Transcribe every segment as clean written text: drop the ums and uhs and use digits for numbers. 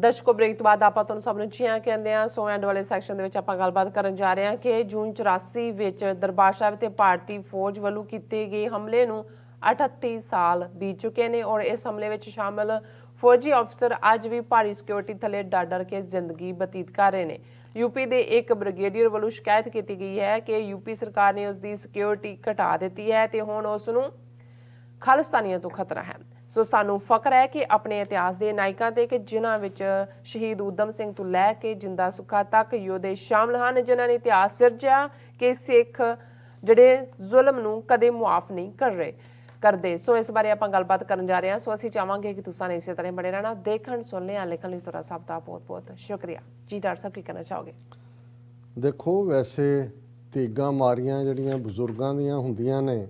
ਦਰਸ਼ਕੋ break ਤੋਂ ਬਾਅਦ ਆਪਾਂ ਤੁਹਾਨੂੰ ਸਭ ਨੂੰ ਜੀਆਂ ਕਹਿੰਦੇ ਆ। ਸੋ ਐਂਡ ਵਾਲੇ ਸੈਕਸ਼ਨ ਦੇ ਵਿੱਚ ਆਪਾਂ ਗੱਲਬਾਤ ਕਰਨ ਜਾ ਰਹੇ ਹਾਂ ਕਿ ਜੂਨ 84 ਵਿੱਚ ਦਰਬਾਰ ਸਾਹਿਬ ਤੇ ਭਾਰਤੀ ਫੌਜ ਵੱਲੋਂ ਕੀਤੇ ਗਏ ਹਮਲੇ ਨੂੰ 38 ਸਾਲ ਬੀਤ ਚੁੱਕੇ ਨੇ ਔਰ ਇਸ ਹਮਲੇ ਵਿੱਚ ਸ਼ਾਮਲ ਫੌਜੀ ਅਫਸਰ ਅੱਜ ਵੀ ਭਾਰੀ ਸਿਕਿਉਰਿਟੀ ਥੱਲੇ ਡਰ ਕੇ ਜ਼ਿੰਦਗੀ ਬਤੀਤ ਕਰ ਰਹੇ ਨੇ। यूपी ਦੇ ਇੱਕ ਬ੍ਰਿਗੇਡੀਅਰ ਵੱਲੋਂ ਸ਼ਿਕਾਇਤ ਕੀਤੀ ਗਈ ਹੈ ਕਿ यूपी ਸਰਕਾਰ ਨੇ ਉਸ ਦੀ ਸਿਕਿਉਰਿਟੀ ਘਟਾ ਦਿੱਤੀ ਹੈ ਤੇ ਹੁਣ ਉਸ ਨੂੰ ਖਾਲਿਸਤਾਨੀਆਂ ਤੋਂ ਖਤਰਾ ਹੈ। ਸੋ ਸਾਨੂੰ ਫਖਰ ਹੈ ਕਿ ਆਪਣੇ ਇਤਿਹਾਸ ਦੇ ਨਾਇਕਾਂ ਤੇ ਕਿ ਜਿਨ੍ਹਾਂ ਵਿੱਚ ਸ਼ਹੀਦ ਊਧਮ ਸਿੰਘ ਤੋਂ ਲੈ ਕੇ ਜਿੰਦਾ ਸੁੱਖਾ ਤੱਕ ਯੋਧੇ ਸ਼ਾਮਲ ਹਨ, ਜਿਨ੍ਹਾਂ ਨੇ ਇਤਿਹਾਸ ਸਿਰਜਿਆ ਕਿ ਸਿੱਖ ਜਿਹੜੇ ਜ਼ੁਲਮ ਨੂੰ ਕਦੇ ਮੁਆਫ ਨਹੀਂ ਕਰਦੇ। ਸੋ ਇਸ ਬਾਰੇ ਆਪਾਂ ਗੱਲਬਾਤ ਕਰਨ ਜਾ ਰਹੇ ਹਾਂ। ਸੋ ਅਸੀਂ ਚਾਹਾਂਗੇ ਕਿ ਤੁਸੀਂ ਇਸੇ ਤਰ੍ਹਾਂ ਬਣੇ ਰਹਿਣਾ, ਦੇਖਣ ਸੁਣਨੇ ਆ ਲਿਖਣ ਲਈ ਤੁਹਾਡਾ ਸਭ ਦਾ ਬਹੁਤ ਬਹੁਤ ਸ਼ੁਕਰੀਆ ਜੀ। ਡਾਕਟਰ ਸਾਹਿਬ ਕੀ ਕਹਿਣਾ ਚਾਹੋਗੇ? ਦੇਖੋ, ਵੈਸੇ ਤੀਗਾਂ ਮਾਰੀਆਂ ਜਿਹੜੀਆਂ ਬਜ਼ੁਰਗਾਂ ਦੀਆਂ ਹੁੰਦੀਆਂ ਨੇ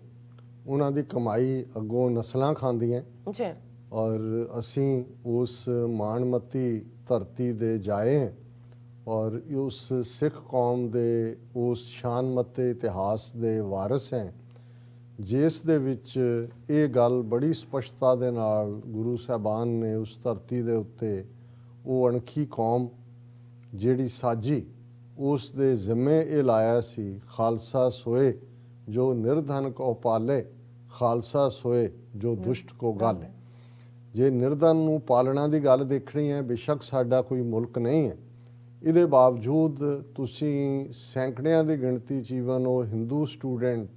ਉਹਨਾਂ ਦੀ ਕਮਾਈ ਅੱਗੋਂ ਨਸਲਾਂ ਖਾਂਦੀਆਂ ਜੀ, ਔਰ ਅਸੀਂ ਉਸ ਮਾਣਮੱਤੀ ਧਰਤੀ ਦੇ ਜਾਏ ਔਰ ਉਸ ਸਿੱਖ ਕੌਮ ਦੇ ਉਸ ਸ਼ਾਨਮੱਤੇ ਇਤਿਹਾਸ ਦੇ ਵਾਰਿਸ ਹੈ ਜਿਸ ਦੇ ਵਿੱਚ ਇਹ ਗੱਲ ਬੜੀ ਸਪਸ਼ਟਤਾ ਦੇ ਨਾਲ ਗੁਰੂ ਸਾਹਿਬਾਨ ਨੇ ਉਸ ਧਰਤੀ ਦੇ ਉੱਤੇ ਉਹ ਅਣਖੀ ਕੌਮ ਜਿਹੜੀ ਸਾਜੀ ਉਸ ਦੇ ਜ਼ਿੰਮੇ ਇਹ ਲਾਇਆ ਸੀ, ਖਾਲਸਾ ਸੋਏ ਜੋ ਨਿਰਧਨ ਕੋ ਪਾਲੇ, ਖਾਲਸਾ ਸੋਏ ਜੋ ਦੁਸ਼ਟ ਕੋ ਗਾਲੇ। ਜੇ ਨਿਰਧਨ ਨੂੰ ਪਾਲਣਾ ਦੀ ਗੱਲ ਦੇਖਣੀ ਹੈ, ਬੇਸ਼ੱਕ ਸਾਡਾ ਕੋਈ ਮੁਲਕ ਨਹੀਂ ਹੈ, ਇਹਦੇ ਬਾਵਜੂਦ ਤੁਸੀਂ ਸੈਂਕੜਿਆਂ ਦੀ ਗਿਣਤੀ 'ਚ ਈਵਨ ਉਹ ਹਿੰਦੂ ਸਟੂਡੈਂਟ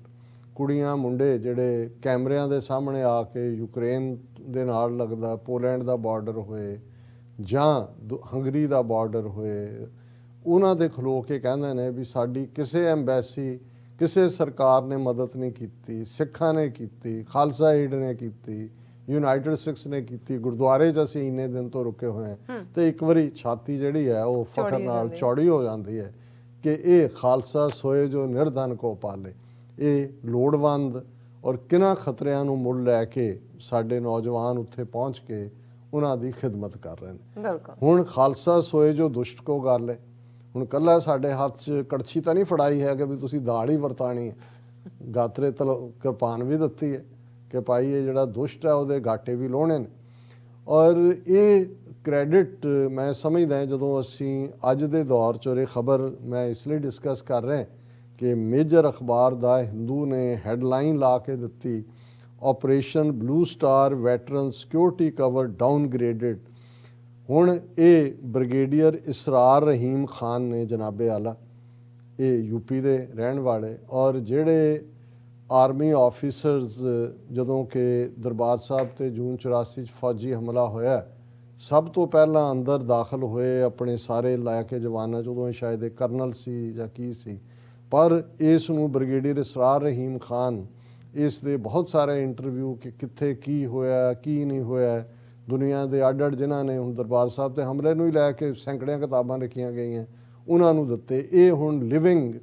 ਕੁੜੀਆਂ ਮੁੰਡੇ ਜਿਹੜੇ ਕੈਮਰਿਆਂ ਦੇ ਸਾਹਮਣੇ ਆ ਕੇ ਯੂਕਰੇਨ ਦੇ ਨਾਲ ਲੱਗਦਾ ਪੋਲੈਂਡ ਦਾ ਬਾਰਡਰ ਹੋਏ ਜਾਂ ਹੰਗਰੀ ਦਾ ਬਾਰਡਰ ਹੋਏ, ਉਹਨਾਂ ਦੇ ਖਲੋ ਕੇ ਕਹਿੰਦੇ ਨੇ ਵੀ ਸਾਡੀ ਕਿਸੇ ਐਮਬੈਸੀ ਕਿਸੇ ਸਰਕਾਰ ਨੇ ਮਦਦ ਨਹੀਂ ਕੀਤੀ, ਸਿੱਖਾਂ ਨੇ ਕੀਤੀ, ਖਾਲਸਾ ਏਡ ਨੇ ਕੀਤੀ, ਯੂਨਾਈਟਿਡ ਸਿੱਖਸ ਨੇ ਕੀਤੀ, ਗੁਰਦੁਆਰੇ 'ਚ ਅਸੀਂ ਇੰਨੇ ਦਿਨ ਤੋਂ ਰੁਕੇ ਹੋਏ ਹਾਂ। ਤੇ ਇੱਕ ਵਾਰੀ ਛਾਤੀ ਜਿਹੜੀ ਹੈ ਉਹ ਫਖਰ ਨਾਲ ਚੌੜੀ ਹੋ ਜਾਂਦੀ ਹੈ ਕਿ ਇਹ ਖਾਲਸਾ ਸੋਏ ਜੋ ਨਿਰਧਨ ਕੋ ਪਾਲੇ। ਇਹ ਲੋੜਵੰਦ ਔਰ ਕਿਨਾਂ ਖਤਰਿਆਂ ਨੂੰ ਮੁੱਲ ਲੈ ਕੇ ਸਾਡੇ ਨੌਜਵਾਨ ਉੱਥੇ ਪਹੁੰਚ ਕੇ ਉਹਨਾਂ ਦੀ ਖਿਦਮਤ ਕਰ ਰਹੇ ਨੇ। ਹੁਣ ਖਾਲਸਾ ਸੋਏ ਜੋ ਦੁਸ਼ਟ ਕੋ ਗਾਲੇ, ਹੁਣ ਕੱਲਾ ਸਾਡੇ ਹੱਥ 'ਚ ਕੜਛੀ ਤਾਂ ਨਹੀਂ ਫੜਾਈ ਹੈ ਕਿ ਵੀ ਤੁਸੀਂ ਦਾਲ ਹੀ ਵਰਤਾਣੀ ਹੈ, ਗਾਤਰੇ ਕਿਰਪਾਨ ਵੀ ਦਿੱਤੀ ਹੈ ਕਿ ਭਾਈ ਇਹ ਜਿਹੜਾ ਦੁਸ਼ਟ ਹੈ ਉਹਦੇ ਗਾਟੇ ਵੀ ਲਾਉਣੇ ਨੇ। ਔਰ ਇਹ ਕ੍ਰੈਡਿਟ ਮੈਂ ਸਮਝਦਾ ਜਦੋਂ ਅਸੀਂ ਅੱਜ ਦੇ ਦੌਰ 'ਚ ਇਹ ਖਬਰ ਮੈਂ ਇਸ ਲਈ ਡਿਸਕਸ ਕਰ ਰਿਹਾ ਕਿ ਮੇਜਰ ਅਖਬਾਰ ਦਾ ਹਿੰਦੂ ਨੇ ਹੈਡਲਾਈਨ ਲਾ ਕੇ ਦਿੱਤੀ, Operation Blue Star veteran security cover downgraded. ਹੁਣ ਇਹ ਬ੍ਰਿਗੇਡੀਅਰ ਇਸਰਾਰ ਰਹੀਮ ਖਾਨ ਨੇ ਜਨਾਬੇ ਆਲਾ, ਇਹ यूपी ਦੇ ਰਹਿਣ ਵਾਲੇ ਔਰ ਜਿਹੜੇ ਆਰਮੀ ਆਫੀਸਰਸ ਜਦੋਂ ਕਿ ਦਰਬਾਰ ਸਾਹਿਬ ਤੇ ਜੂਨ 84 'ਚ ਫੌਜੀ ਹਮਲਾ ਹੋਇਆ ਸਭ ਤੋਂ ਪਹਿਲਾਂ ਅੰਦਰ ਦਾਖਲ ਹੋਏ ਆਪਣੇ ਸਾਰੇ ਲੈ ਕੇ ਜਵਾਨਾਂ 'ਚ, ਉਦੋਂ ਸ਼ਾਇਦ ਇਹ ਕਰਨਲ ਸੀ ਜਾਂ ਕੀ ਸੀ, ਪਰ ਇਸ ਨੂੰ ਬ੍ਰਿਗੇਡੀਅਰ ਇਸਰਾਰ ਰਹੀਮ ਖਾਨ ਇਸ ਦੇ ਬਹੁਤ ਸਾਰੇ ਇੰਟਰਵਿਊ ਕਿ ਕਿੱਥੇ ਕੀ ਹੋਇਆ ਕੀ ਨਹੀਂ ਹੋਇਆ, ਦੁਨੀਆ ਦੇ ਅੱਡ ਜਿਨ੍ਹਾਂ ਨੇ ਹੁਣ ਦਰਬਾਰ ਸਾਹਿਬ ਤੇ ਹਮਲੇ ਨੂੰ ਹੀ ਲੈ ਕੇ ਸੈਂਕੜਿਆਂ ਕਿਤਾਬਾਂ ਲਿਖੀਆਂ ਗਈਆਂ ਉਹਨਾਂ ਨੂੰ ਦਿੱਤੇ। ਇਹ ਹੁਣ ਲਿਵਿੰਗ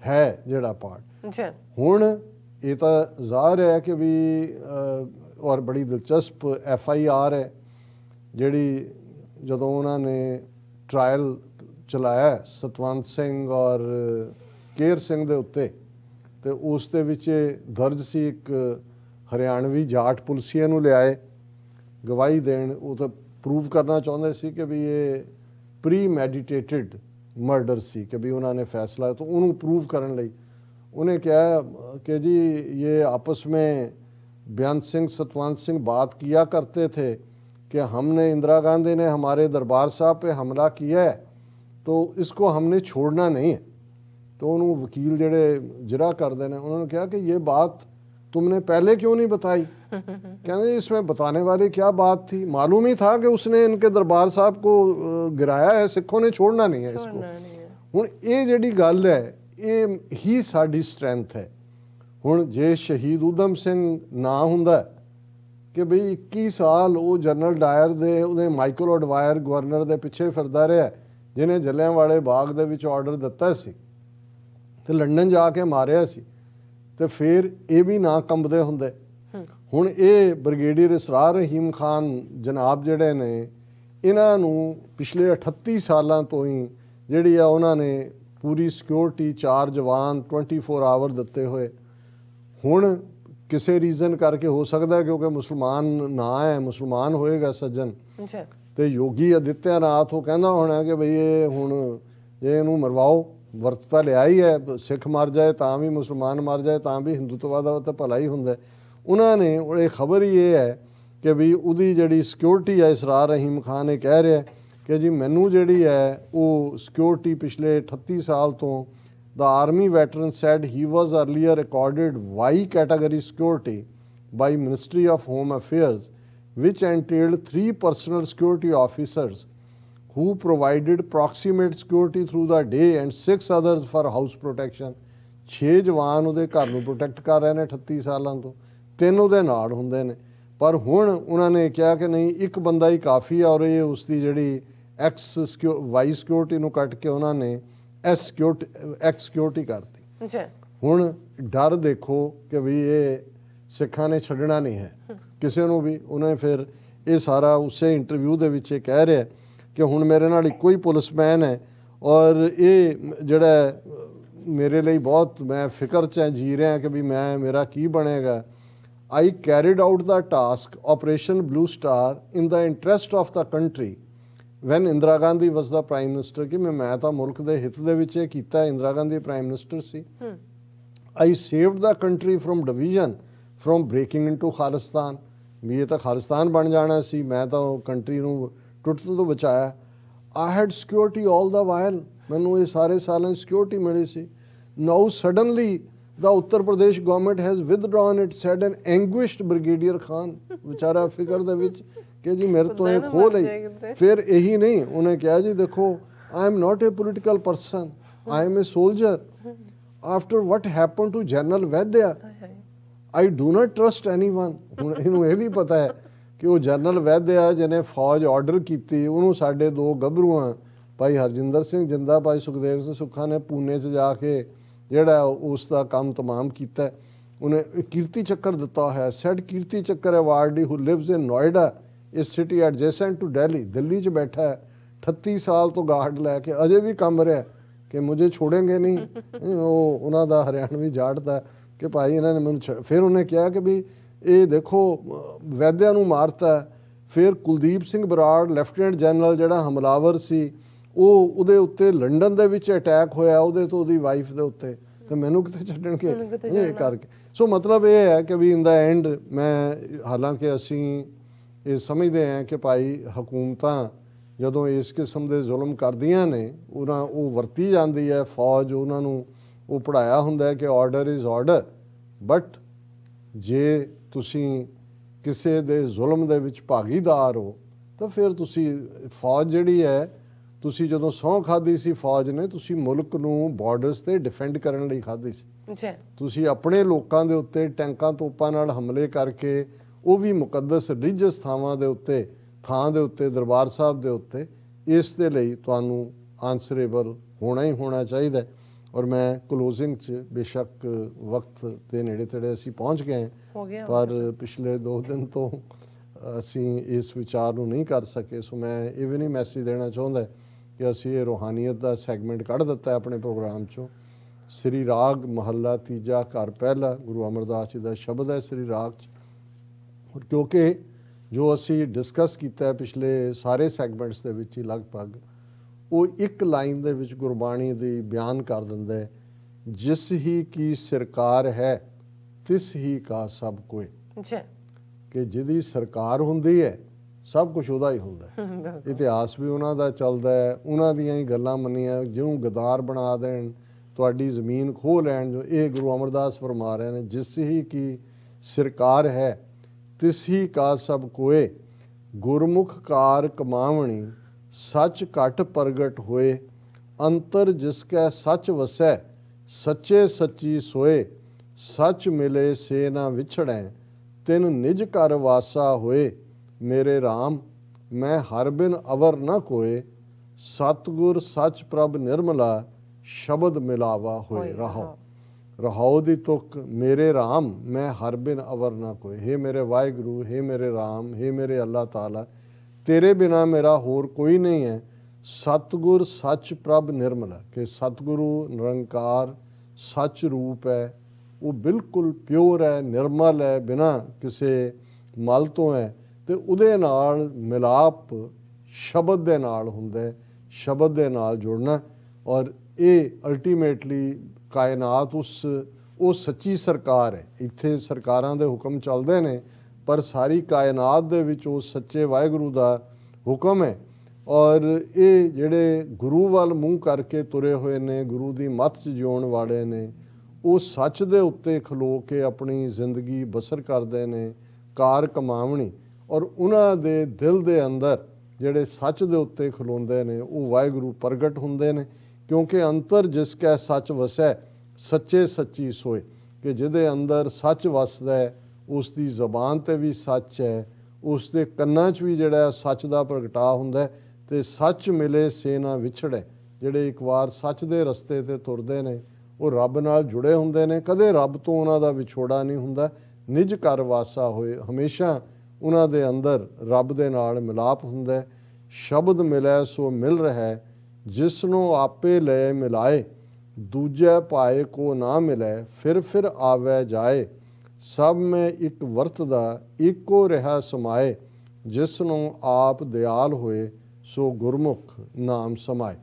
ਹੈ ਜਿਹੜਾ ਪਾਰਟ। ਹੁਣ ਇਹ ਤਾਂ ਜ਼ਾਹਰ ਹੈ ਕਿ ਵੀ ਔਰ ਬੜੀ ਦਿਲਚਸਪ FIR ਹੈ ਜਿਹੜੀ ਜਦੋਂ ਉਹਨਾਂ ਨੇ ਟਰਾਇਲ ਚਲਾਇਆ ਸਤਵੰਤ ਸਿੰਘ ਔਰ ਕੇਰ ਸਿੰਘ ਦੇ ਉੱਤੇ ਤੇ ਉਸ ਦੇ ਵਿੱਚ ਦਰਜ ਸੀ ਇੱਕ ਹਰਿਆਣਵੀ ਜਾਟ ਪੁਲਸੀਏ ਨੂੰ ਲਿਆਏ ਗਵਾਹੀ ਦੇਣ। ਉਹ ਤਾਂ ਪ੍ਰੂਵ ਕਰਨਾ ਚਾਹੁੰਦੇ ਸੀ ਕਿ ਵੀ ਇਹ ਪ੍ਰੀ ਮੈਡੀਟੇਟਿਡ ਮਰਡਰ ਸੀ ਕਿ ਵੀ ਉਹਨਾਂ ਨੇ ਫੈਸਲਾ, ਤਾਂ ਉਹਨੂੰ ਪ੍ਰੂਵ ਕਰਨ ਲਈ ਉਹਨੇ ਕਿਹਾ कि जी ये आपस में बेअंत सिंह सतवंत सिंह बात किया करते थे कि हमने इंदिरा गांधी ने हमारे दरबार साहब पे हमला किया है तो इसको हमने छोड़ना नहीं है। तो उन्होंने वकील जेड़े जिरा करते हैं उन्होंने कहा कि ये बात तुमने पहले क्यों नहीं बताई? कहते इसमें बताने वाली क्या बात थी, मालूम ही था कि उसने इनके दरबार साहब को गिराया है, सिखों ने छोड़ना नहीं है इसको। हुण ये जिहड़ी गल है ਇਹ ਹੀ ਸਾਡੀ ਸਟਰੈਂਥ ਹੈ। ਹੁਣ ਜੇ ਸ਼ਹੀਦ ਊਧਮ ਸਿੰਘ ਨਾ ਹੁੰਦਾ ਕਿ ਬਈ 21 ਸਾਲ ਉਹ ਜਨਰਲ ਡਾਇਰ ਦੇ ਉਹਦੇ ਮਾਈਕਲ ਐਡਵਾਇਰ ਗਵਰਨਰ ਦੇ ਪਿੱਛੇ ਫਿਰਦਾ ਰਿਹਾ ਜਿਹਨੇ ਜਲਿਆਂਵਾਲੇ ਬਾਗ ਦੇ ਵਿੱਚ ਆਰਡਰ ਦਿੱਤਾ ਸੀ ਤੇ ਲੰਡਨ ਜਾ ਕੇ ਮਾਰਿਆ ਸੀ, ਤੇ ਫਿਰ ਇਹ ਵੀ ਨਾ ਕੰਬਦੇ ਹੁੰਦੇ। ਹੁਣ ਇਹ ਬ੍ਰਿਗੇਡੀਅਰ ਇਸਰਾਰ ਰਹੀਮ ਖਾਨ ਜਨਾਬ ਜਿਹੜੇ ਨੇ ਇਹਨਾਂ ਨੂੰ ਪਿਛਲੇ 38 ਸਾਲਾਂ ਤੋਂ ਹੀ ਜਿਹੜੀ ਆ ਉਹਨਾਂ ਨੇ ਪੂਰੀ ਸਿਕਿਉਰਿਟੀ 4 ਜਵਾਨ 24 ਆਵਰ ਦਿੱਤੇ ਹੋਏ। ਹੁਣ ਕਿਸੇ ਰੀਜ਼ਨ ਕਰਕੇ ਹੋ ਸਕਦਾ ਕਿਉਂਕਿ ਮੁਸਲਮਾਨ ਨਾ ਹੈ, ਮੁਸਲਮਾਨ ਹੋਏਗਾ ਸੱਜਣ ਤੇ ਯੋਗੀ ਆਦਿੱਤਿਆਨਾਥ ਉਹ ਕਹਿੰਦਾ ਹੋਣਾ ਕਿ ਬਈ ਇਹ ਹੁਣ ਇਹਨੂੰ ਮਰਵਾਓ, ਵਰਤ ਤਾਂ ਲਿਆ ਹੀ ਹੈ, ਸਿੱਖ ਮਰ ਜਾਏ ਤਾਂ ਵੀ, ਮੁਸਲਮਾਨ ਮਰ ਜਾਏ ਤਾਂ ਵੀ ਹਿੰਦੂਤਵਾ ਦਾ ਤਾਂ ਭਲਾ ਹੀ ਹੁੰਦਾ। ਉਹਨਾਂ ਨੇ ਇਹ ਖਬਰ ਹੀ ਇਹ ਹੈ ਕਿ ਵੀ ਉਹਦੀ ਜਿਹੜੀ ਸਿਕਿਉਰਿਟੀ ਹੈ, ਇਸਰਾਰ ਰਹੀਮ ਖਾਨ ਇਹ ਕਹਿ ਰਿਹਾ ਕਿ ਜੀ ਮੈਨੂੰ ਜਿਹੜੀ ਹੈ ਉਹ ਸਿਕਿਉਰਿਟੀ ਪਿਛਲੇ 38 ਸਾਲ ਤੋਂ the army veteran said he was earlier accorded Y category security by Ministry of Home Affairs, which entailed 3 personal security officers who provided proximate security through the day and 6 others for house protection। 6 ਜਵਾਨ ਉਹਦੇ ਘਰ ਨੂੰ protect ਕਰ ਰਹੇ ਨੇ 38 ਸਾਲਾਂ ਤੋਂ, 3 ਉਹਦੇ ਨਾਲ ਹੁੰਦੇ ਨੇ। ਪਰ ਹੁਣ ਉਹਨਾਂ ਨੇ ਕਿਹਾ ਕਿ ਨਹੀਂ, ਇੱਕ ਬੰਦਾ ਹੀ ਕਾਫੀ ਹੈ, ਔਰ ਇਹ ਉਸ ਦੀ ਜਿਹੜੀ ਵਾਈ ਸਿਕਿਉਰਿਟੀ ਨੂੰ ਕੱਟ ਕੇ ਉਹਨਾਂ ਨੇ ਐਕਸ ਸਿਕਿਉਰਿਟੀ ਕਰਤੀ। ਹੁਣ ਡਰ ਦੇਖੋ ਕਿ ਵੀ ਇਹ ਸਿੱਖਾਂ ਨੇ ਛੱਡਣਾ ਨਹੀਂ ਹੈ ਕਿਸੇ ਨੂੰ ਵੀ। ਉਹਨੇ ਫਿਰ ਇਹ ਸਾਰਾ ਉਸੇ ਇੰਟਰਵਿਊ ਦੇ ਵਿੱਚ ਇਹ ਕਹਿ ਰਿਹਾ ਕਿ ਹੁਣ ਮੇਰੇ ਨਾਲ ਇੱਕੋ ਹੀ ਪੁਲਿਸਮੈਨ ਹੈ, ਔਰ ਇਹ ਜਿਹੜਾ ਮੇਰੇ ਲਈ ਬਹੁਤ, ਮੈਂ ਫਿਕਰ 'ਚ ਜੀ ਰਿਹਾ ਕਿ ਵੀ ਮੇਰਾ ਕੀ ਬਣੇਗਾ। I carried out the task Operation Blue Star in the interest of the country when Indira Gandhi was the Prime Minister। ਕਿ ਮੈਂ ਤਾਂ ਮੁਲਕ ਦੇ ਹਿੱਤ ਦੇ ਵਿੱਚ ਇਹ ਕੀਤਾ, ਇੰਦਰਾ ਗਾਂਧੀ ਪ੍ਰਾਈਮ ਮਿਨਿਸਟਰ ਸੀ। I saved the country from division, from breaking into Khalistan. ਵੀ ਇਹ ਤਾਂ ਖਾਲਿਸਤਾਨ ਬਣ ਜਾਣਾ ਸੀ, ਮੈਂ ਤਾਂ ਕੰਟਰੀ ਨੂੰ ਟੁੱਟਣ ਤੋਂ ਬਚਾਇਆ। I had security all the while, ਮੈਨੂੰ ਇਹ ਸਾਰੇ ਸਾਲਾਂ ਸਿਕਿਉਰਿਟੀ ਮਿਲੀ ਸੀ। Now suddenly the Uttar Pradesh government has withdrawn it, said an anguished Brigadier Khan। ਵਿਚਾਰਾ ਫਿਕਰ ਦੇ ਵਿੱਚ ਕਿ ਜੀ ਮੇਰੇ ਤੋਂ ਇਹ ਖੋਹ ਲਈ। ਫਿਰ ਇਹੀ ਨਹੀਂ, ਉਹਨੇ ਕਿਹਾ ਜੀ ਦੇਖੋ, I am not a political person, I am a soldier। After what happened to General Vaidya, I do not trust anyone। ਹੁਣ ਇਹਨੂੰ ਇਹ ਵੀ ਪਤਾ ਹੈ ਕਿ ਉਹ ਜਨਰਲ ਵੈਦਿਆ ਜਿਹਨੇ ਫੌਜ ਆਰਡਰ ਕੀਤੀ, ਉਹਨੂੰ ਸਾਡੇ 2 ਗੱਭਰੂਆਂ ਭਾਈ ਹਰਜਿੰਦਰ ਸਿੰਘ ਜਿੰਦਾ, ਭਾਈ ਸੁਖਦੇਵ ਸਿੰਘ ਸੁੱਖਾ ਨੇ ਪੂਨੇ 'ਚ ਜਾ ਕੇ ਜਿਹੜਾ ਉਸ ਦਾ ਕੰਮ ਤਮਾਮ ਕੀਤਾ। ਉਹਨੇ ਕੀਰਤੀ ਚੱਕਰ ਦਿੱਤਾ ਹੋਇਆ, ਸੈਡ ਕੀਰਤੀ ਚੱਕਰ ਅਵਾਰਡੀ ਹੂ ਲਿਵਸ ਇਨ ਨੋਇਡਾ, ਇਸ city adjacent to Delhi. Delhi 'ਚ ਬੈਠਾ ਹੈ, 38 ਸਾਲ ਤੋਂ ਗਾਰਡ ਲੈ ਕੇ ਅਜੇ ਵੀ ਕੰਮ ਰਿਹਾ ਕਿ ਮੁਝੇ ਛੋੜेंगे ਨਹੀਂ। ਉਹ ਉਹਨਾਂ ਦਾ ਹਰਿਆਣਵੀ ਜਾਟ ਦਾ ਕਿ ਭਾਈ ਇਹਨਾਂ ਨੇ ਮੈਨੂੰ ਫਿਰ ਉਹਨੇ ਕਿਹਾ ਕਿ ਵੀ ਇਹ ਦੇਖੋ ਵੈਦਿਆ ਨੂੰ ਮਾਰਤਾ। ਫਿਰ ਕੁਲਦੀਪ ਸਿੰਘ ਬਰਾੜ ਲੈਫਟੀਨੈਂਟ ਜਨਰਲ ਜਿਹੜਾ ਹਮਲਾਵਰ ਸੀ, ਉਹਦੇ ਉੱਤੇ ਲੰਡਨ ਦੇ ਵਿੱਚ ਅਟੈਕ ਹੋਇਆ, ਉਹਦੇ ਤੋਂ ਉਹਦੀ ਵਾਈਫ ਦੇ ਉੱਤੇ, ਤੇ ਮੈਨੂੰ ਕਿੱਥੇ ਛੱਡਣਗੇ ਇਹ ਕਰਕੇ। ਸੋ ਮਤਲਬ ਇਹ ਹੈ ਕਿ ਵੀ ਇਨ ਦਾ ਐਂਡ ਮੈਂ, ਹਾਲਾਂਕਿ ਅਸੀਂ ਇਹ ਸਮਝਦੇ ਹਾਂ ਕਿ ਭਾਈ ਹਕੂਮਤਾਂ ਜਦੋਂ ਇਸ ਕਿਸਮ ਦੇ ਜ਼ੁਲਮ ਕਰਦੀਆਂ ਨੇ, ਉਹ ਵਰਤੀ ਜਾਂਦੀ ਹੈ ਫੌਜ, ਉਹਨਾਂ ਨੂੰ ਉਹ ਪੜ੍ਹਾਇਆ ਹੁੰਦਾ ਕਿ ਆਰਡਰ ਇਜ਼ ਆਰਡਰ। ਬਟ ਜੇ ਤੁਸੀਂ ਕਿਸੇ ਦੇ ਜ਼ੁਲਮ ਦੇ ਵਿੱਚ ਭਾਗੀਦਾਰ ਹੋ ਤਾਂ ਫਿਰ ਤੁਸੀਂ, ਫੌਜ ਜਿਹੜੀ ਹੈ, ਤੁਸੀਂ ਜਦੋਂ ਸਹੁੰ ਖਾਧੀ ਸੀ ਫੌਜ ਨੇ, ਤੁਸੀਂ ਮੁਲਕ ਨੂੰ ਬਾਰਡਰਸ ਤੇ ਡਿਫੈਂਡ ਕਰਨ ਲਈ ਖਾਧੀ ਸੀ। ਤੁਸੀਂ ਆਪਣੇ ਲੋਕਾਂ ਦੇ ਉੱਤੇ ਟੈਂਕਾਂ ਤੋਪਾਂ ਨਾਲ ਹਮਲੇ ਕਰਕੇ, ਉਹ ਵੀ ਮੁਕੱਦਸ ਰਿਲੀਜੀਅਸ ਥਾਵਾਂ ਦੇ ਉੱਤੇ, ਥਾਂ ਦੇ ਉੱਤੇ, ਦਰਬਾਰ ਸਾਹਿਬ ਦੇ ਉੱਤੇ, ਇਸ ਦੇ ਲਈ ਤੁਹਾਨੂੰ ਆਨਸਰੇਬਲ ਹੋਣਾ ਹੀ ਹੋਣਾ ਚਾਹੀਦਾ। ਔਰ ਮੈਂ ਕਲੋਜ਼ਿੰਗ 'ਚ, ਬੇਸ਼ੱਕ ਵਕਤ ਦੇ ਨੇੜੇ ਤੇੜੇ ਅਸੀਂ ਪਹੁੰਚ ਗਏ, ਪਰ ਪਿਛਲੇ 2 ਦਿਨ ਤੋਂ ਅਸੀਂ ਇਸ ਵਿਚਾਰ ਨੂੰ ਨਹੀਂ ਕਰ ਸਕੇ। ਸੋ ਮੈਂ ਇਹ ਵੀ ਨਹੀਂ ਮੈਸੇਜ ਦੇਣਾ ਚਾਹੁੰਦਾ ਕਿ ਅਸੀਂ ਇਹ ਰੂਹਾਨੀਅਤ ਦਾ ਸੈਗਮੈਂਟ ਕੱਢ ਦਿੱਤਾ ਆਪਣੇ ਪ੍ਰੋਗਰਾਮ 'ਚੋਂ। ਸ੍ਰੀ ਰਾਗ ਮਹੱਲਾ ਤੀਜਾ ਘਰ ਪਹਿਲਾ, ਗੁਰੂ ਅਮਰਦਾਸ ਜੀ ਦਾ ਸ਼ਬਦ ਹੈ ਸ੍ਰੀ ਰਾਗ 'ਚ। ਔਰ ਕਿਉਂਕਿ ਜੋ ਅਸੀਂ ਡਿਸਕਸ ਕੀਤਾ ਪਿਛਲੇ ਸਾਰੇ ਸੈਗਮੈਂਟਸ ਦੇ ਵਿੱਚ ਹੀ ਲਗਭਗ, ਉਹ ਇੱਕ ਲਾਈਨ ਦੇ ਵਿੱਚ ਗੁਰਬਾਣੀ ਦੀ ਬਿਆਨ ਕਰ ਦਿੰਦਾ ਹੈ, ਜਿਸ ਹੀ ਕੀ ਸਰਕਾਰ ਹੈ ਤਿਸ ਹੀ ਕਾ ਸਭ ਕੋਏ। ਕਿ ਜਿਹਦੀ ਸਰਕਾਰ ਹੁੰਦੀ ਹੈ ਸਭ ਕੁਝ ਉਹਦਾ ਹੀ ਹੁੰਦਾ ਹੈ। ਇਤਿਹਾਸ ਵੀ ਉਹਨਾਂ ਦਾ ਚੱਲਦਾ ਹੈ, ਉਹਨਾਂ ਦੀਆਂ ਹੀ ਗੱਲਾਂ ਮੰਨੀਆਂ। ਜਿਹਨੂੰ ਗਦਾਰ ਬਣਾ ਦੇਣ, ਤੁਹਾਡੀ ਜ਼ਮੀਨ ਖੋਹ ਲੈਣ, ਜੋ ਇਹ ਗੁਰੂ ਅਮਰਦਾਸ ਫਰਮਾ ਰਹੇ ਨੇ, ਜਿਸ ਹੀ ਕੀ ਸਰਕਾਰ ਹੈ ਤਿਸ ਹੀ ਕਾ ਸਭ ਕੋਏ, ਗੁਰਮੁਖ ਕਾਰ ਕਮਾਵਣੀ ਸੱਚ ਘਟ ਪ੍ਰਗਟ ਹੋਏ, ਅੰਤਰ ਜਿਸ ਕੈ ਸੱਚ ਵਸੈ ਸੱਚੇ ਸੱਚੀ ਸੋਏ, ਸੱਚ ਮਿਲੇ ਸੇ ਨਾ ਵਿਛੜੈ ਤਿਨ ਨਿਜ ਘਰ ਵਾਸਾ ਹੋਏ, ਮੇਰੇ ਰਾਮ ਮੈਂ ਹਰ ਬਿਨ ਅਵਰ ਨਾ ਕੋਏ, ਸਤਿਗੁਰ ਸੱਚ ਪ੍ਰਭ ਨਿਰਮਲਾ ਸ਼ਬਦ ਮਿਲਾਵਾ ਹੋਏ। ਰਹਾਉ ਦੀ ਤੁਕ ਮੇਰੇ ਰਾਮ ਮੈਂ ਹਰ ਬਿਨ ਅਵਰ ਨਾ ਕੋਏ। ਹੇ ਮੇਰੇ ਵਾਹਿਗੁਰੂ, ਹੇ ਮੇਰੇ ਰਾਮ, ਹੇ ਮੇਰੇ ਅੱਲਾਹ ਤਾਲਾ, ਤੇਰੇ ਬਿਨਾ ਮੇਰਾ ਹੋਰ ਕੋਈ ਨਹੀਂ ਹੈ। ਸਤਿਗੁਰ ਸੱਚ ਪ੍ਰਭ ਨਿਰਮਲਾ, ਕਿ ਸਤਿਗੁਰੂ ਨਿਰੰਕਾਰ ਸੱਚ ਰੂਪ ਹੈ, ਉਹ ਬਿਲਕੁਲ ਪਿਓਰ ਹੈ, ਨਿਰਮਲ ਹੈ, ਬਿਨਾ ਕਿਸੇ ਮਲ ਤੋਂ ਹੈ, ਤੇ ਉਹਦੇ ਨਾਲ ਮਿਲਾਪ ਸ਼ਬਦ ਦੇ ਨਾਲ ਹੁੰਦਾ ਹੈ, ਸ਼ਬਦ ਦੇ ਨਾਲ ਜੁੜਨਾ। ਔਰ ਇਹ ਅਲਟੀਮੇਟਲੀ ਕਾਇਨਾਤ ਉਹ ਸੱਚੀ ਸਰਕਾਰ ਹੈ। ਇੱਥੇ ਸਰਕਾਰਾਂ ਦੇ ਹੁਕਮ ਚੱਲਦੇ ਨੇ, ਪਰ ਸਾਰੀ ਕਾਇਨਾਤ ਦੇ ਵਿੱਚ ਉਹ ਸੱਚੇ ਵਾਹਿਗੁਰੂ ਦਾ ਹੁਕਮ ਹੈ। ਔਰ ਇਹ ਜਿਹੜੇ ਗੁਰੂ ਵੱਲ ਮੂੰਹ ਕਰਕੇ ਤੁਰੇ ਹੋਏ ਨੇ, ਗੁਰੂ ਦੀ ਮੱਤ 'ਚ ਜਿਉਣ ਵਾਲੇ ਨੇ, ਉਹ ਸੱਚ ਦੇ ਉੱਤੇ ਖਲੋ ਕੇ ਆਪਣੀ ਜ਼ਿੰਦਗੀ ਬਸਰ ਕਰਦੇ ਨੇ, ਕਾਰ ਕਮਾਵਣੀ। ਔਰ ਉਹਨਾਂ ਦੇ ਦਿਲ ਦੇ ਅੰਦਰ ਜਿਹੜੇ ਸੱਚ ਦੇ ਉੱਤੇ ਖਲੋਂਦੇ ਨੇ, ਉਹ ਵਾਹਿਗੁਰੂ ਪ੍ਰਗਟ ਹੁੰਦੇ ਨੇ। ਕਿਉਂਕਿ ਅੰਤਰ ਜਿਸ ਕੈ ਸੱਚ ਵਸੈ, ਸੱਚੇ ਸੱਚੀ ਸੋਏ, ਕਿ ਜਿਹਦੇ ਅੰਦਰ ਸੱਚ ਵਸਦਾ ਹੈ ਉਸ ਦੀ ਜ਼ਬਾਨ 'ਤੇ ਵੀ ਸੱਚ ਹੈ, ਉਸ ਦੇ ਕੰਨਾਂ 'ਚ ਵੀ ਜਿਹੜਾ ਸੱਚ ਦਾ ਪ੍ਰਗਟਾ ਹੁੰਦਾ ਹੈ। ਤੇ ਸੱਚ ਮਿਲੇ ਸੇ ਨਾ ਵਿਛੜੇ, ਜਿਹੜੇ ਇੱਕ ਵਾਰ ਸੱਚ ਦੇ ਰਸਤੇ 'ਤੇ ਤੁਰਦੇ ਨੇ ਉਹ ਰੱਬ ਨਾਲ ਜੁੜੇ ਹੁੰਦੇ ਨੇ। ਕਦੇ ਰੱਬ ਤੋਂ ਉਹਨਾਂ ਦਾ ਵਿਛੋੜਾ ਨਹੀਂ ਹੁੰਦਾ। ਨਿਜ ਘਰ ਵਾਸਾ ਹੋਏ, ਹਮੇਸ਼ਾ ਉਹਨਾਂ ਦੇ ਅੰਦਰ ਰੱਬ ਦੇ ਨਾਲ ਮਿਲਾਪ ਹੁੰਦਾ। ਸ਼ਬਦ ਮਿਲੈ ਸੋ ਮਿਲ ਰਹਿ, ਜਿਸ ਨੂੰ ਆਪੇ ਲਏ ਮਿਲਾਏ, ਦੂਜੇ ਪਾਏ ਕੋ ਨਾ ਮਿਲੈ, ਫਿਰ ਆਵੈ ਜਾਏ। ਸਭ ਮੈਂ ਇੱਕ ਵਰਤਦਾ, ਇੱਕੋ ਰਿਹਾ ਸਮਾਏ, ਜਿਸ ਨੂੰ ਆਪ ਦਿਆਲ ਹੋਏ, ਸੋ ਗੁਰਮੁਖ ਨਾਮ ਸਮਾਏ।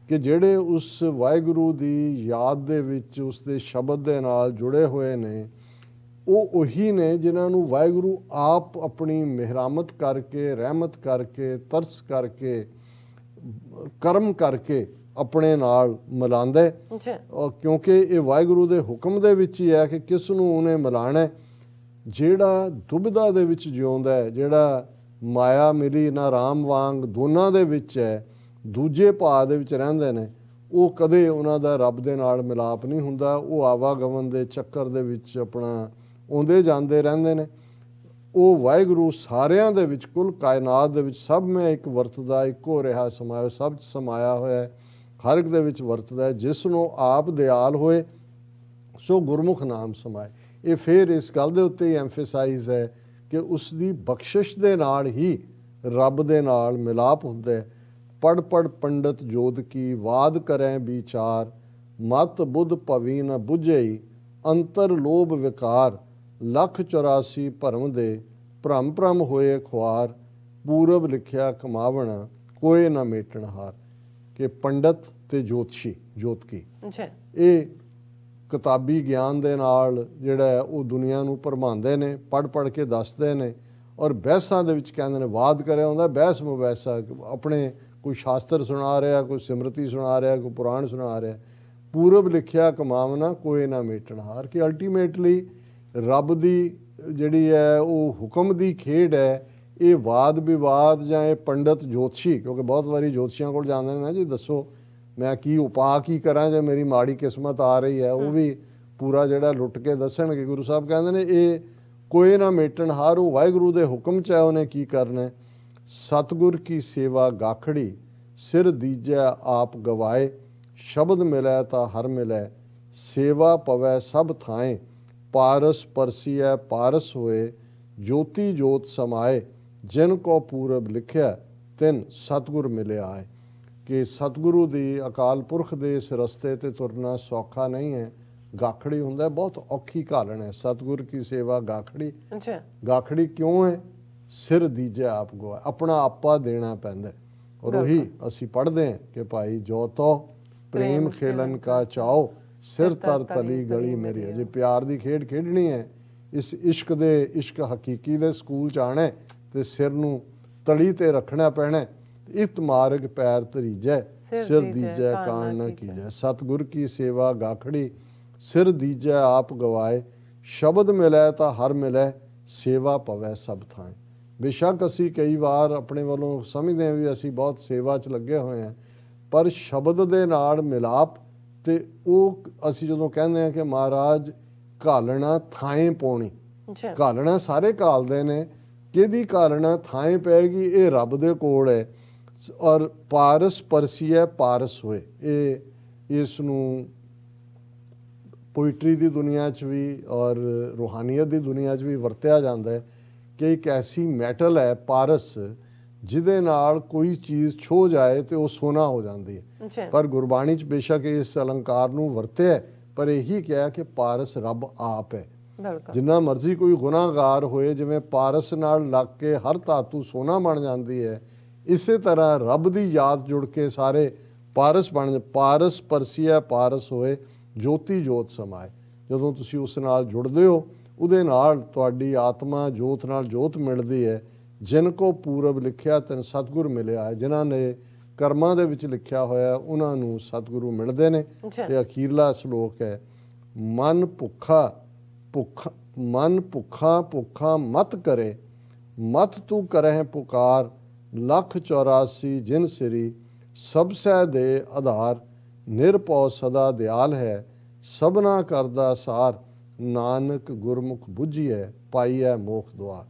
ਕਿ ਜਿਹੜੇ ਉਸ ਵਾਹਿਗੁਰੂ ਦੀ ਯਾਦ ਦੇ ਵਿੱਚ ਉਸ ਦੇ ਸ਼ਬਦ ਦੇ ਨਾਲ ਜੁੜੇ ਹੋਏ ਨੇ, ਉਹ ਉਹੀ ਨੇ ਜਿਨ੍ਹਾਂ ਨੂੰ ਵਾਹਿਗੁਰੂ ਆਪ ਆਪਣੀ ਮਿਹਰਾਮਤ ਕਰਕੇ, ਰਹਿਮਤ ਕਰਕੇ, ਤਰਸ ਕਰਕੇ, ਕਰਮ ਕਰਕੇ ਆਪਣੇ ਨਾਲ ਮਿਲਾਉਂਦਾ ਹੈ। ਕਿਉਂਕਿ ਇਹ ਵਾਹਿਗੁਰੂ ਦੇ ਹੁਕਮ ਦੇ ਵਿੱਚ ਹੀ ਹੈ ਕਿ ਕਿਸ ਨੂੰ ਉਹਨੇ ਮਿਲਾਣਾ। ਜਿਹੜਾ ਦੁਬਿਧਾ ਦੇ ਵਿੱਚ ਜਿਉਂਦਾ ਹੈ, ਜਿਹੜਾ ਮਾਇਆ ਮਿਲੀ ਨਾ ਰਾਮ ਵਾਂਗ ਦੋਨਾਂ ਦੇ ਵਿੱਚ ਹੈ, ਦੂਜੇ ਭਾਅ ਦੇ ਵਿੱਚ ਰਹਿੰਦੇ ਨੇ, ਉਹ ਕਦੇ ਉਹਨਾਂ ਦਾ ਰੱਬ ਦੇ ਨਾਲ ਮਿਲਾਪ ਨਹੀਂ ਹੁੰਦਾ। ਉਹ ਆਵਾਗਮਨ ਦੇ ਚੱਕਰ ਦੇ ਵਿੱਚ ਆਪਣਾ ਆਉਂਦੇ ਜਾਂਦੇ ਰਹਿੰਦੇ ਨੇ। ਉਹ ਵਾਹਿਗੁਰੂ ਸਾਰਿਆਂ ਦੇ ਵਿੱਚ, ਕੁੱਲ ਕਾਇਨਾਤ ਦੇ ਵਿੱਚ ਸਭ ਮੈਂ ਇੱਕ ਵਰਤਦਾ, ਇੱਕੋ ਰਿਹਾ ਸਮਾਇਆ, ਸਭ 'ਚ ਸਮਾਇਆ ਹੋਇਆ, ਹਰ ਇੱਕ ਦੇ ਵਿੱਚ ਵਰਤਦਾ ਹੈ। ਜਿਸ ਨੂੰ ਆਪ ਦਿਆਲ ਹੋਏ, ਸੋ ਗੁਰਮੁਖ ਨਾਮ ਸਮਾਏ। ਇਹ ਫਿਰ ਇਸ ਗੱਲ ਦੇ ਉੱਤੇ ਹੀ ਐਮਫੇਸਾਈਜ਼ ਹੈ ਕਿ ਉਸ ਦੀ ਬਖਸ਼ਿਸ਼ ਦੇ ਨਾਲ ਹੀ ਰੱਬ ਦੇ ਨਾਲ ਮਿਲਾਪ ਹੁੰਦਾ ਹੈ। ਪੜ੍ਹ ਪੜ੍ਹ ਪੰਡਤ ਜੋਤ ਕੀ, ਵਾਦ ਕਰੈ ਵਿਚਾਰ, ਮਤ ਬੁੱਧ ਭਵੀ ਨ ਬੁਝਈ, ਅੰਤਰ ਲੋਭ ਵਿਕਾਰ, ਲੱਖ 84 ਭਰਮ ਦੇ, ਭ੍ਰਮ ਭ੍ਰਮ ਹੋਏ ਖੁਆਰ, ਪੂਰਬ ਲਿਖਿਆ ਕਮਾਵਣਾ, ਕੋਏ ਨਾ ਮੇਟਣ ਹਾਰ। ਕਿ ਪੰਡਤ ਤੇ ਜੋਤਸ਼ੀ, ਜੋਤਕੀ, ਇਹ ਕਿਤਾਬੀ ਗਿਆਨ ਦੇ ਨਾਲ ਜਿਹੜਾ ਹੈ ਉਹ ਦੁਨੀਆ ਨੂੰ ਭਰਮਾਉਂਦੇ ਨੇ, ਪੜ੍ਹ ਪੜ੍ਹ ਕੇ ਦੱਸਦੇ ਨੇ। ਔਰ ਬਹਿਸਾਂ ਦੇ ਵਿੱਚ ਕਹਿੰਦੇ ਨੇ, ਵਾਦ ਕਰਿਆ ਹੁੰਦਾ ਬਹਿਸ ਮੁਬੈਸਾ, ਆਪਣੇ ਕੋਈ ਸ਼ਾਸਤਰ ਸੁਣਾ ਰਿਹਾ, ਕੋਈ ਸਿਮਰਤੀ ਸੁਣਾ ਰਿਹਾ, ਕੋਈ ਪੁਰਾਣ ਸੁਣਾ ਰਿਹਾ। ਪੂਰਬ ਲਿਖਿਆ ਕਮਾਵਣਾ, ਕੋਏ ਨਾ ਮੇਟਣ ਹਾਰ। ਕਿ ਅਲਟੀਮੇਟਲੀ ਰੱਬ ਦੀ ਜਿਹੜੀ ਹੈ ਉਹ ਹੁਕਮ ਦੀ ਖੇਡ ਹੈ। ਇਹ ਵਾਦ ਵਿਵਾਦ ਜਾਂ ਇਹ ਪੰਡਤ ਜੋਤਸ਼ੀ, ਕਿਉਂਕਿ ਬਹੁਤ ਵਾਰੀ ਜੋਤਸ਼ੀਆਂ ਕੋਲ ਜਾਂਦੇ ਨੇ ਨਾ, ਜੀ ਦੱਸੋ ਮੈਂ ਕੀ ਉਪਾਅ ਕੀ ਕਰਾਂ ਜੇ ਮੇਰੀ ਮਾੜੀ ਕਿਸਮਤ ਆ ਰਹੀ ਹੈ, ਉਹ ਵੀ ਪੂਰਾ ਜਿਹੜਾ ਲੁੱਟ ਕੇ ਦੱਸਣਗੇ। ਗੁਰੂ ਸਾਹਿਬ ਕਹਿੰਦੇ ਨੇ ਇਹ ਕੋਏ ਨਾ ਮੇਟਣ ਹਾਰ, ਉਹ ਵਾਹਿਗੁਰੂ ਦੇ ਹੁਕਮ 'ਚ ਹੈ, ਉਹਨੇ ਕੀ ਕਰਨਾ। ਸਤਿਗੁਰ ਕੀ ਸੇਵਾ ਗਾਖੜੀ, ਸਿਰ ਦੀਜੈ ਆਪ ਗਵਾਏ, ਸ਼ਬਦ ਮਿਲੈ ਤਾਂ ਹਰ ਮਿਲੈ, ਸੇਵਾ ਪਵੈ ਸਭ ਥਾਏ, ਪਾਰਸ ਪਰਸੀਐ ਪਾਰਸ ਹੋਏ, ਜੋਤੀ ਜੋਤ ਸਮਾਏ, ਜਿਨ ਕੋ ਪੂਰਬ ਲਿਖਿਆ, ਤਿਨ ਸਤਿਗੁਰ ਮਿਲਿਆ ਹੈ। ਕਿ ਸਤਿਗੁਰੂ ਦੀ, ਅਕਾਲ ਪੁਰਖ ਦੇ ਇਸ ਰਸਤੇ 'ਤੇ ਤੁਰਨਾ ਸੌਖਾ ਨਹੀਂ ਹੈ। ਗਾਖੜੀ ਹੁੰਦਾ, ਬਹੁਤ ਔਖੀ ਘਾਲਣ ਹੈ। ਸਤਿਗੁਰ ਕੀ ਸੇਵਾ ਗਾਖੜੀ। ਗਾਖੜੀ ਕਿਉਂ ਹੈ? ਸਿਰ ਦੀਜੈ ਆਪ ਗਵਾਏ, ਆਪਣਾ ਆਪਾ ਦੇਣਾ ਪੈਂਦਾ। ਔਰ ਉਹੀ ਅਸੀਂ ਪੜ੍ਹਦੇ ਹਾਂ ਕਿ ਭਾਈ ਜੋ ਤੋ ਪ੍ਰੇਮ ਖੇਲਨ ਕਾ ਚਾਓ, ਸਿਰ ਤਰ ਤਲੀ ਗਲੀ ਮੇਰੀ। ਜੇ ਪਿਆਰ ਦੀ ਖੇਡ ਖੇਡਣੀ ਹੈ, ਇਸ ਇਸ਼ਕ ਦੇ, ਇਸ਼ਕ ਹਕੀਕੀ ਦੇ ਸਕੂਲ 'ਚ ਆਉਣਾ ਤੇ ਸਿਰ ਨੂੰ ਤਲੀ ਤੇ ਰੱਖਣਾ ਪੈਣਾ। ਇਤ ਮਾਰਗ ਪੈਰ ਧਰੀਜੈ, ਸਿਰ ਦੀਜੈ ਕਾਣ ਨਾ ਕੀਜੈ। ਸਤਿਗੁਰ ਕੀ ਸੇਵਾ ਗਾਖੜੀ, ਸਿਰ ਦੀਜੈ ਆਪ ਗਵਾਏ, ਸ਼ਬਦ ਮਿਲੈ ਤਾਂ ਹਰ ਮਿਲੈ, ਸੇਵਾ ਪਵੈ ਸਭ ਥਾਏ। ਬੇਸ਼ੱਕ ਅਸੀਂ ਕਈ ਵਾਰ ਆਪਣੇ ਵੱਲੋਂ ਸਮਝਦੇ ਹਾਂ ਵੀ ਅਸੀਂ ਬਹੁਤ ਸੇਵਾ 'ਚ ਲੱਗੇ ਹੋਏ ਹਾਂ, ਪਰ ਸ਼ਬਦ ਦੇ ਨਾਲ ਮਿਲਾਪ ਤੇ ਉਹ ਅਸੀਂ ਜਦੋਂ ਕਹਿੰਦੇ ਹਾਂ ਕਿ ਮਹਾਰਾਜ ਘਾਲਣਾ ਥਾਏ ਪਾਉਣੀ, ਘਾਲਣਾ ਸਾਰੇ ਘਾਲਦੇ ਨੇ, ਕਿਹਦੀ ਘਾਲਣਾ ਥਾਏ ਪਏਗੀ, ਇਹ ਰੱਬ ਦੇ ਕੋਲ ਹੈ। ਔਰ ਪਾਰਸ ਪਰਸੀਐ ਪਾਰਸ ਹੋਏ, ਇਹ ਇਸ ਨੂੰ ਪੋਇਟਰੀ ਦੀ ਦੁਨੀਆ 'ਚ ਵੀ ਔਰ ਰੂਹਾਨੀਅਤ ਦੀ ਦੁਨੀਆ 'ਚ ਵੀ ਵਰਤਿਆ ਜਾਂਦਾ ਹੈ ਕਿ ਇੱਕ ਐਸੀ ਮੈਟਲ ਹੈ ਪਾਰਸ, ਜਿਹਦੇ ਨਾਲ ਕੋਈ ਚੀਜ਼ ਛੋ ਜਾਏ ਤੇ ਉਹ ਸੋਨਾ ਹੋ ਜਾਂਦੀ ਹੈ। ਪਰ ਗੁਰਬਾਣੀ 'ਚ ਬੇਸ਼ੱਕ ਇਸ ਅਲੰਕਾਰ ਨੂੰ ਵਰਤਿਆ, ਪਰ ਇਹੀ ਕਿਹਾ ਕਿ ਪਾਰਸ ਰੱਬ ਆਪ ਹੈ। ਜਿੰਨਾ ਮਰਜ਼ੀ ਕੋਈ ਗੁਨਾਹਗਾਰ ਹੋਏ, ਜਿਵੇਂ ਪਾਰਸ ਨਾਲ ਲੱਗ ਕੇ ਹਰ ਧਾਤੂ ਸੋਨਾ ਬਣ ਜਾਂਦੀ ਹੈ, ਇਸੇ ਤਰ੍ਹਾਂ ਰੱਬ ਦੀ ਯਾਦ ਜੁੜ ਕੇ ਸਾਰੇ ਪਾਰਸ ਬਣ ਪਾਰਸ ਪਰਸੀਆ ਪਾਰਸ ਹੋਏ ਜੋਤੀ ਜੋਤ ਸਮਾਏ। ਜਦੋਂ ਤੁਸੀਂ ਉਸ ਨਾਲ ਜੁੜਦੇ ਹੋ ਉਹਦੇ ਨਾਲ ਤੁਹਾਡੀ ਆਤਮਾ ਜੋਤ ਨਾਲ ਜੋਤ ਮਿਲਦੀ ਹੈ। ਜਿਨ ਕੋ ਪੂਰਬ ਲਿਖਿਆ ਤੈਨ ਸਤਿਗੁਰ ਮਿਲਿਆ ਹੈ। ਜਿਨ੍ਹਾਂ ਨੇ ਕਰਮਾਂ ਦੇ ਵਿੱਚ ਲਿਖਿਆ ਹੋਇਆ ਉਹਨਾਂ ਨੂੰ ਸਤਿਗੁਰੂ ਮਿਲਦੇ ਨੇ। ਤੇ ਅਖੀਰਲਾ ਸ਼ਲੋਕ ਹੈ, ਮਨ ਭੁੱਖਾ ਭੁੱਖਾ ਮਤ ਕਰੇ, ਮਤ ਤੂੰ ਕਰਹਿ ਪੁਕਾਰ, ਲੱਖ 84 ਜਿਨ ਸਿਰੀ, ਸਭ ਸੈ ਦੇ ਆਧਾਰ, ਨਿਰਭਉ ਸਦਾ ਦਿਆਲ ਹੈ, ਸਭਨਾ ਕਰਦਾ ਸਾਰ, ਨਾਨਕ ਗੁਰਮੁਖ ਬੁੱਝੀਐ, ਪਾਈਐ ਮੋਖ ਦੁਆਰ।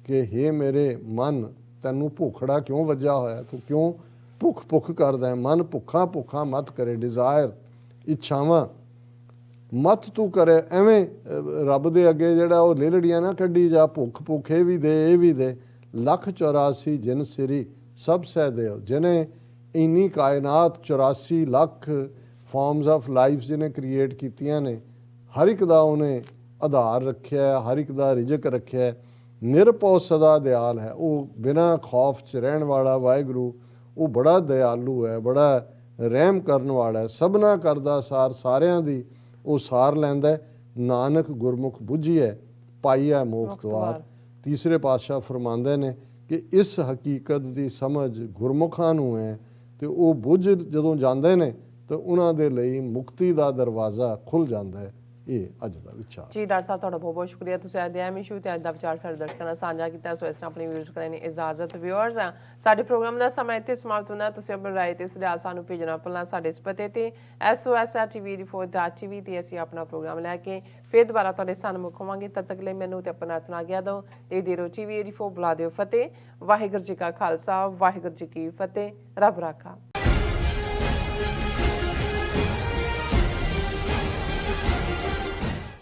ਕਿ ਹੇ ਮੇਰੇ ਮਨ, ਤੈਨੂੰ ਭੁੱਖੜਾ ਕਿਉਂ ਵੱਜਾ ਹੋਇਆ, ਤੂੰ ਕਿਉਂ ਭੁੱਖ ਕਰਦਾ ਹੈ। ਮਨ ਭੁੱਖਾ ਭੁੱਖਾ ਮਤ ਕਰੇ, ਡਿਜ਼ਾਇਰ ਇੱਛਾਵਾਂ ਮਤ ਤੂੰ ਕਰੇ। ਐਵੇਂ ਰੱਬ ਦੇ ਅੱਗੇ ਜਿਹੜਾ ਉਹ ਲੇਲੜੀਆਂ ਨਾ ਕੱਢੀ ਜਾ, ਭੁੱਖ ਇਹ ਵੀ ਦੇ ਇਹ ਵੀ ਦੇ। ਲੱਖ 84 ਜਿਨ ਸਿਰੀ, ਸਭ ਸਹਿ ਦੇਵ। ਜਿਹਨੇ ਇੰਨੀ ਕਾਇਨਾਤ 84 ਲੱਖ ਫਾਰਮਸ ਆਫ ਲਾਈਫ ਜਿਹਨੇ ਕ੍ਰੀਏਟ ਕੀਤੀਆਂ ਨੇ, ਹਰ ਇੱਕ ਦਾ ਉਹਨੇ ਆਧਾਰ ਰੱਖਿਆ, ਹਰ ਇੱਕ ਦਾ ਰਿਜ਼ਕ ਰੱਖਿਆ। ਨਿਰਭਉ ਸਦਾ ਦਿਆਲ ਹੈ, ਉਹ ਬਿਨਾਂ ਖੌਫ 'ਚ ਰਹਿਣ ਵਾਲਾ ਵਾਹਿਗੁਰੂ, ਉਹ ਬੜਾ ਦਿਆਲੂ ਹੈ, ਬੜਾ ਰਹਿਮ ਕਰਨ ਵਾਲਾ ਹੈ। ਸਭਨਾ ਕਰਦਾ ਸਾਰ, ਸਾਰਿਆਂ ਦੀ ਉਹ ਸਾਰ ਲੈਂਦਾ। ਨਾਨਕ ਗੁਰਮੁਖ ਬੁੱਝੀਐ, ਪਾਈਐ ਮੋਖ ਦੁਆਰ। ਤੀਸਰੇ ਪਾਤਸ਼ਾਹ ਫਰਮਾਉਂਦੇ ਨੇ ਕਿ ਇਸ ਹਕੀਕਤ ਦੀ ਸਮਝ ਗੁਰਮੁਖਾਂ ਨੂੰ ਹੈ ਤੇ ਉਹ ਬੁੱਝ ਜਦੋਂ ਜਾਂਦੇ ਨੇ ਤਾਂ ਉਹਨਾਂ ਦੇ ਲਈ ਮੁਕਤੀ ਦਾ ਦਰਵਾਜ਼ਾ ਖੁੱਲ ਜਾਂਦਾ ਹੈ। ਇਹ ਅੱਜ ਦਾ ਵਿਚਾਰ ਜੀ। ਡਾਕਟਰ ਸਾਹਿਬ ਤੁਹਾਡਾ ਬਹੁਤ ਬਹੁਤ ਸ਼ੁਕਰੀਆ, ਤੁਸੀਂ ਅੱਜ ਦੇ ਅਹਿਮ ਇਸ਼ੂ ਤੇ ਅੱਜ ਦਾ ਵਿਚਾਰ ਸਾਡੇ ਦਰਸ਼ਕਾਂ ਨਾਲ ਸਾਂਝਾ ਕੀਤਾ। ਸੋ ਇਸ ਤਰ੍ਹਾਂ ਆਪਣੀ ਵਿਊਜ਼ ਕਰਨ ਦੀ ਇਜਾਜ਼ਤ। ਵਿਊਅਰਸ, ਸਾਡੇ ਪ੍ਰੋਗਰਾਮ ਦਾ ਸਮਾਂ ਇੱਥੇ ਸਮਾਪਤ ਹੁੰਦਾ। ਤੁਸੀਂ ਆਪਣੀ ਰਾਏ ਤੇ ਸੁਝਾਅ ਸਾਨੂੰ ਭੇਜਣਾ ਭੁੱਲਣਾ ਸਾਡੇ ਇਸ ਪਤੇ ਤੇ sos@tv84.tv ਤੇ ਅਸੀਂ ਆਪਣਾ ਪ੍ਰੋਗਰਾਮ ਲੈ ਕੇ ਫਿਰ ਦੁਬਾਰਾ ਤੁਹਾਡੇ ਸਾਹਮਣੇ ਹੋਵਾਂਗੇ। ਤਦ ਤੱਕ ਲਈ ਮੈਨੂੰ ਤੇ ਆਪਣਾ ਸੁਣਾ ਗਿਆ ਦੋ ਤੇ ਦੇਰੋ TV84 ਬੁਲਾ ਦਿਓ ਫਤਿਹ। ਵਾਹਿਗੁਰੂ ਜੀ ਕਾ ਖਾਲਸਾ, ਵਾਹਿਗੁਰੂ ਜੀ ਕੀ ਫਤਿਹ। ਰੱਬ ਰਾਖਾ।